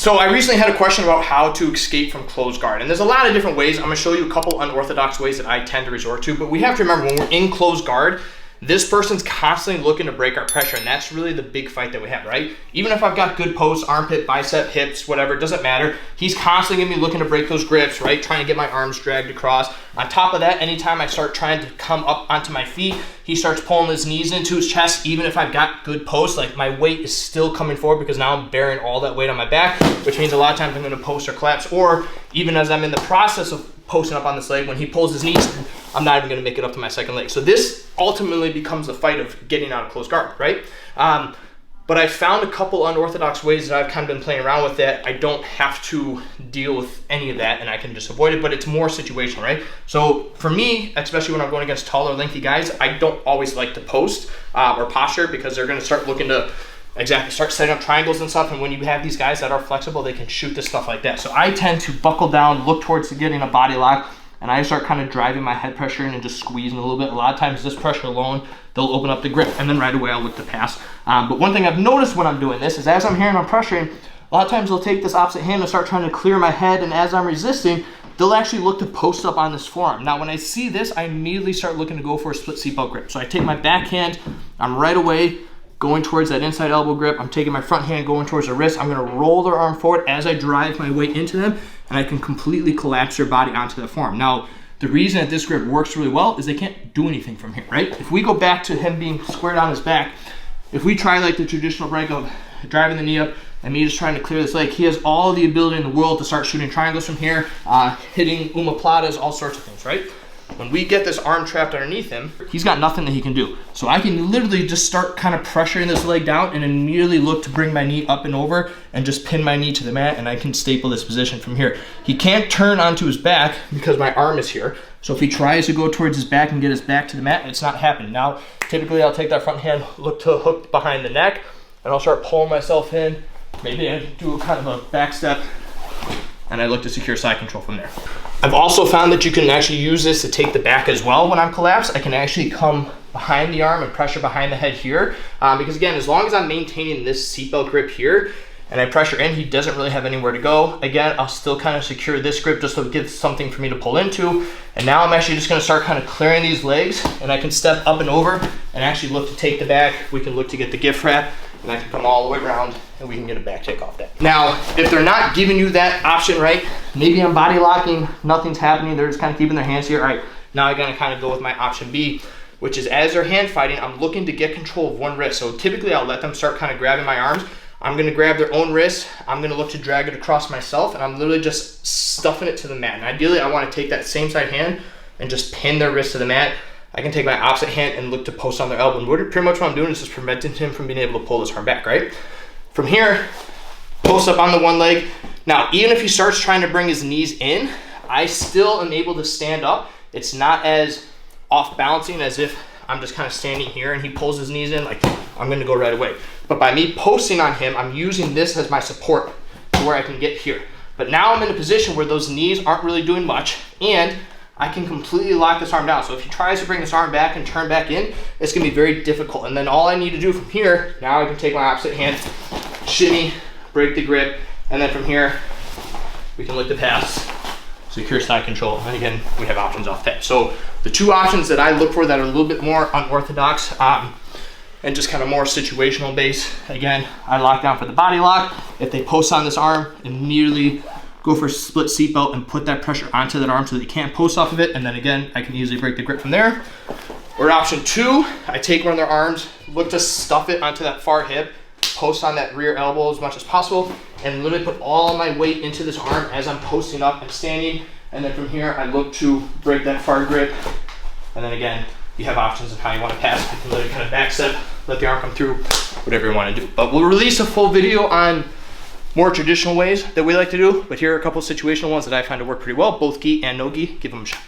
So I recently had a question about how to escape from closed guard, and there's a lot of different ways. I'm gonna show you a couple unorthodox ways that I tend to resort to, but we have to remember when we're in closed guard, this person's constantly looking to break our pressure, and that's really the big fight that we have, right? Even if I've got good posts, armpit, bicep, hips, whatever, it doesn't matter. He's constantly gonna be looking to break those grips, right? Trying to get my arms dragged across. On top of that, anytime I start trying to come up onto my feet, he starts pulling his knees into his chest. Even if I've got good posts, like my weight is still coming forward because now I'm bearing all that weight on my back, which means a lot of times I'm gonna post or collapse, or even as I'm in the process of posting up on this leg, when he pulls his knees in, I'm not even gonna make it up to my second leg. So this ultimately becomes a fight of getting out of closed guard, right? But I found a couple unorthodox ways that I've kind of been playing around with that I don't have to deal with any of that and I can just avoid it, but it's more situational, right? So for me, especially when I'm going against taller, lengthy guys, I don't always like to post or posture because they're gonna start looking to start setting up triangles and stuff, and when you have these guys that are flexible, they can shoot this stuff like that. So I tend to buckle down, look towards getting a body lock, and I start kind of driving my head pressure in and just squeezing a little bit. A lot of times this pressure alone, they'll open up the grip, and then right away I'll look to pass. But one thing I've noticed when I'm doing this is as I'm hearing I'm pressuring, a lot of times they'll take this opposite hand and start trying to clear my head, and as I'm resisting, they'll actually look to post up on this forearm. Now when I see this, I immediately start looking to go for a split seatbelt grip. So I take my back hand, I'm right away going towards that inside elbow grip. I'm taking my front hand going towards the wrist. I'm gonna roll their arm forward as I drive my weight into them, and I can completely collapse their body onto the forearm. Now, the reason that this grip works really well is they can't do anything from here, right? If we go back to him being squared on his back, if we try like the traditional break of driving the knee up and me just trying to clear this leg, he has all the ability in the world to start shooting triangles from here, hitting omoplatas, all sorts of things, right? When we get this arm trapped underneath him, he's got nothing that he can do. So I can literally just start kind of pressuring this leg down and immediately look to bring my knee up and over and just pin my knee to the mat, and I can staple this position from here. He can't turn onto his back because my arm is here. So if he tries to go towards his back and get his back to the mat, it's not happening. Now, typically I'll take that front hand, look to hook behind the neck, and I'll start pulling myself in. Maybe I do kind of a back step, and I look to secure side control from there. I've also found that you can actually use this to take the back as well. When I'm collapsed, I can actually come behind the arm and pressure behind the head here. Because again, as long as I'm maintaining this seatbelt grip here and I pressure in, he doesn't really have anywhere to go. Again, I'll still kind of secure this grip just so it gives something for me to pull into. And now I'm actually just gonna start kind of clearing these legs, and I can step up and over and actually look to take the back. We can look to get the gift wrap, and I can come all the way around and we can get a back take off that. Now, if they're not giving you that option, right? Maybe I'm body locking, nothing's happening, they're just kind of keeping their hands here. All right, now I'm gonna kind of go with my option B, which is as they're hand fighting, I'm looking to get control of one wrist. So typically I'll let them start kind of grabbing my arms. I'm gonna grab their own wrist, I'm gonna look to drag it across myself, and I'm literally just stuffing it to the mat. And ideally I wanna take that same side hand and just pin their wrist to the mat. I can take my opposite hand and look to post on their elbow. And pretty much what I'm doing is just preventing him from being able to pull this arm back, right? From here, post up on the one leg. Now, even if he starts trying to bring his knees in, I still am able to stand up. It's not as off balancing as if I'm just kind of standing here and he pulls his knees in, like I'm gonna go right away. But by me posting on him, I'm using this as my support to where I can get here. But now I'm in a position where those knees aren't really doing much, and I can completely lock this arm down. So if he tries to bring this arm back and turn back in, it's gonna be very difficult. And then all I need to do from here, now I can take my opposite hand, shimmy, break the grip, and then from here, we can look to pass, secure side control, and again, we have options off that. So the two options that I look for that are a little bit more unorthodox and just kind of more situational based, again, I lock down for the body lock. If they post on this arm, immediately go for a split seatbelt and put that pressure onto that arm so that you can't post off of it, and then again, I can easily break the grip from there. Or option two, I take one of their arms, look to stuff it onto that far hip, post on that rear elbow as much as possible, and literally put all my weight into this arm as I'm posting up and standing. And then from here, I look to break that far grip. And then again, you have options of how you want to pass. You can literally kind of back step, let the arm come through, whatever you want to do. But we'll release a full video on more traditional ways that we like to do, but here are a couple of situational ones that I find to work pretty well, both gi and no gi. Give them a shot.